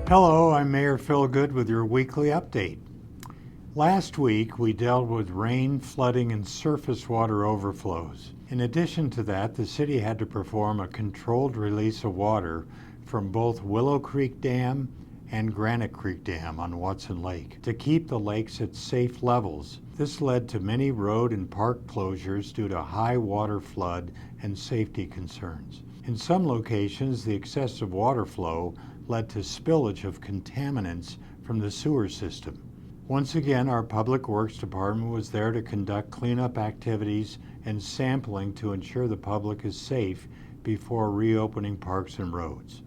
Hello, I'm Mayor Philgood with your weekly update. Last week, we dealt with rain, flooding, and surface water overflows. In addition to that, the city had to perform a controlled release of water from both Willow Creek Dam and Granite Creek Dam on Watson Lake to keep the lakes at safe levels. This led to many road and park closures due to high water flood and safety concerns. In some locations, the excessive water flow led to spillage of contaminants from the sewer system. Once again, our Public Works Department was there to conduct cleanup activities and sampling to ensure the public is safe before reopening parks and roads.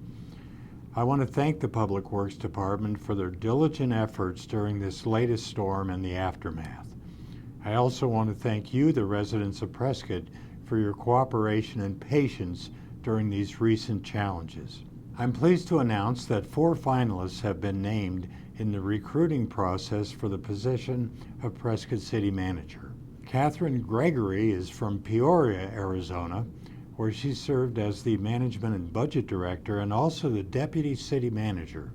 I want to thank the Public Works Department for their diligent efforts during this latest storm and the aftermath. I also want to thank you, the residents of Prescott, for your cooperation and patience during these recent challenges. I'm pleased to announce that 4 finalists have been named in the recruiting process for the position of Prescott City Manager. Catherine Gregory is from Peoria, Arizona, where she served as the Management and Budget Director and also the Deputy City Manager.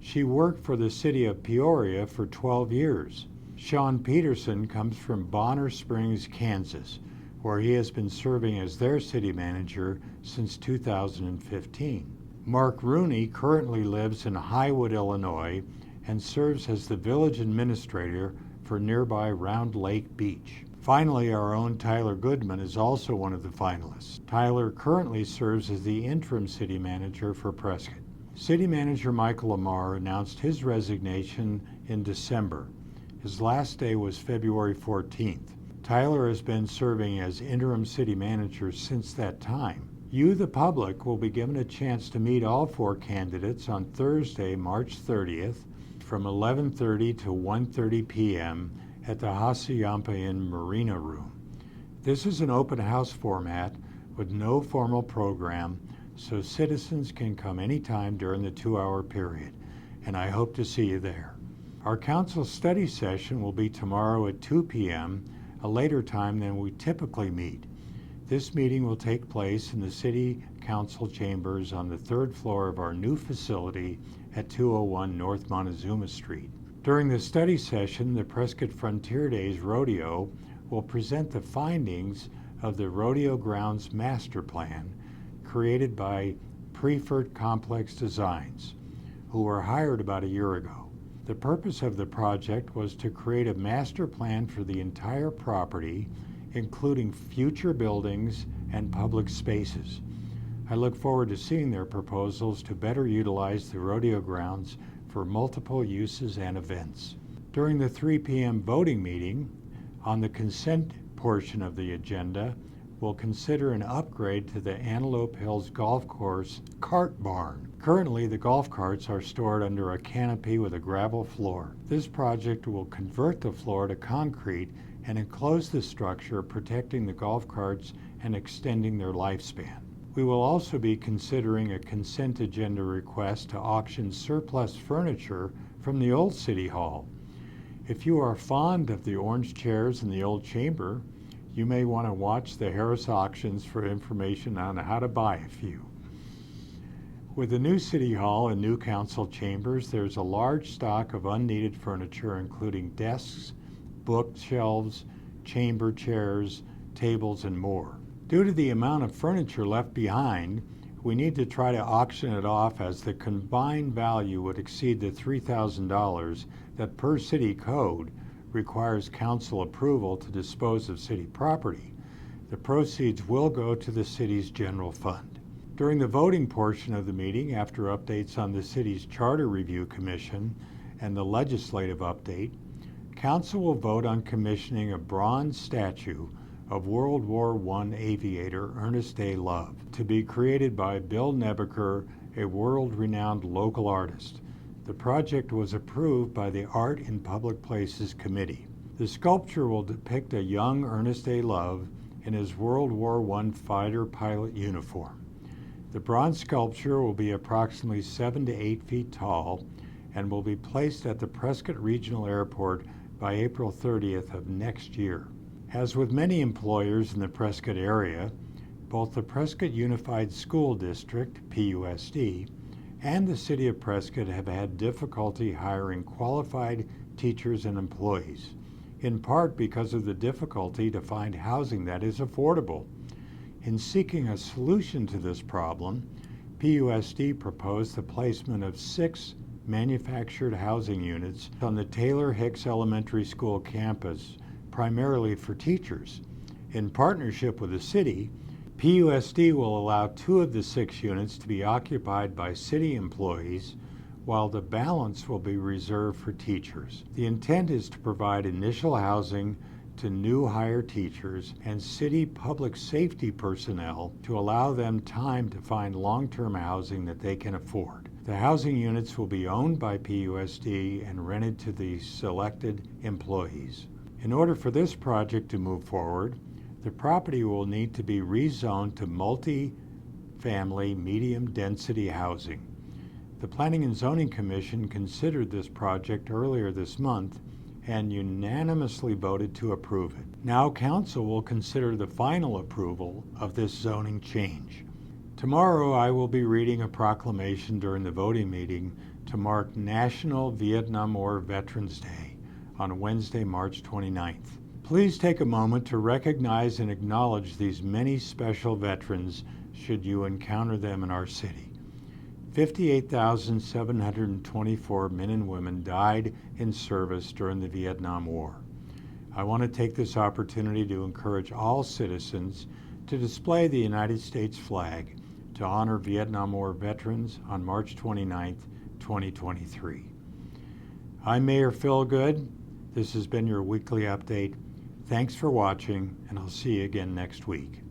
She worked for the City of Peoria for 12 years. Sean Peterson comes from Bonner Springs, Kansas, where he has been serving as their City Manager since 2015. Mark Rooney currently lives in Highwood, Illinois, and serves as the Village Administrator for nearby Round Lake Beach. Finally, our own Tyler Goodman is also one of the finalists. Tyler currently serves as the interim city manager for Prescott. City Manager Michael Lamar announced his resignation in December. His last day was February 14th. Tyler has been serving as interim city manager since that time. You, the public, will be given a chance to meet all 4 candidates on Thursday, March 30th from 11:30 to 1:30 p.m. at the Hassayampa Inn Marina Room. This is an open house format with no formal program, so citizens can come anytime during the 2-hour period, and I hope to see you there. Our council study session will be tomorrow at 2 p.m., a later time than we typically meet. This meeting will take place in the City Council chambers on the 3rd floor of our new facility at 201 North Montezuma Street. During the study session, the Prescott Frontier Days Rodeo will present the findings of the Rodeo Grounds Master Plan created by Prefert Complex Designs, who were hired about a year ago. The purpose of the project was to create a master plan for the entire property, including future buildings and public spaces. I look forward to seeing their proposals to better utilize the rodeo grounds for multiple uses and events. During the 3 p.m. voting meeting, on the consent portion of the agenda, we'll consider an upgrade to the Antelope Hills Golf Course cart barn. Currently, the golf carts are stored under a canopy with a gravel floor. This project will convert the floor to concrete and enclose the structure, protecting the golf carts and extending their lifespan. We will also be considering a consent agenda request to auction surplus furniture from the old City Hall. If you are fond of the orange chairs in the old chamber, you may want to watch the Harris auctions for information on how to buy a few. With the new City Hall and new council chambers, there's a large stock of unneeded furniture, including desks, bookshelves, chamber chairs, tables, and more. Due to the amount of furniture left behind, we need to try to auction it off, as the combined value would exceed the $3,000 that per city code requires council approval to dispose of city property. The proceeds will go to the city's general fund. During the voting portion of the meeting, after updates on the city's Charter Review Commission and the legislative update, council will vote on commissioning a bronze statue of World War I aviator Ernest A. to be created by Bill Nebeker, a world-renowned local artist. The project was approved by the Art in Public Places Committee. The sculpture will depict a young Ernest A. in his World War I fighter pilot uniform. The bronze sculpture will be approximately 7 to 8 feet tall and will be placed at the Prescott Regional Airport by April 30th of next year. As with many employers in the Prescott area, both the Prescott Unified School District, PUSD, and the City of Prescott have had difficulty hiring qualified teachers and employees, in part because of the difficulty to find housing that is affordable. In seeking a solution to this problem, PUSD proposed the placement of 6 manufactured housing units on the Taylor Hicks Elementary School campus, primarily for teachers. In partnership with the city, PUSD will allow 2 of the 6 units to be occupied by city employees, while the balance will be reserved for teachers. The intent is to provide initial housing to new hire teachers and city public safety personnel to allow them time to find long-term housing that they can afford. The housing units will be owned by PUSD and rented to the selected employees. In order for this project to move forward, the property will need to be rezoned to multi-family medium-density housing. The Planning and Zoning Commission considered this project earlier this month and unanimously voted to approve it. Now Council will consider the final approval of this zoning change. Tomorrow I will be reading a proclamation during the voting meeting to mark National Vietnam War Veterans Day on Wednesday, March 29th. Please take a moment to recognize and acknowledge these many special veterans should you encounter them in our city. 58,724 men and women died in service during the Vietnam War. I want to take this opportunity to encourage all citizens to display the United States flag to honor Vietnam War veterans on March 29, 2023. I'm Mayor Phil Good. This has been your weekly update. Thanks for watching, and I'll see you again next week.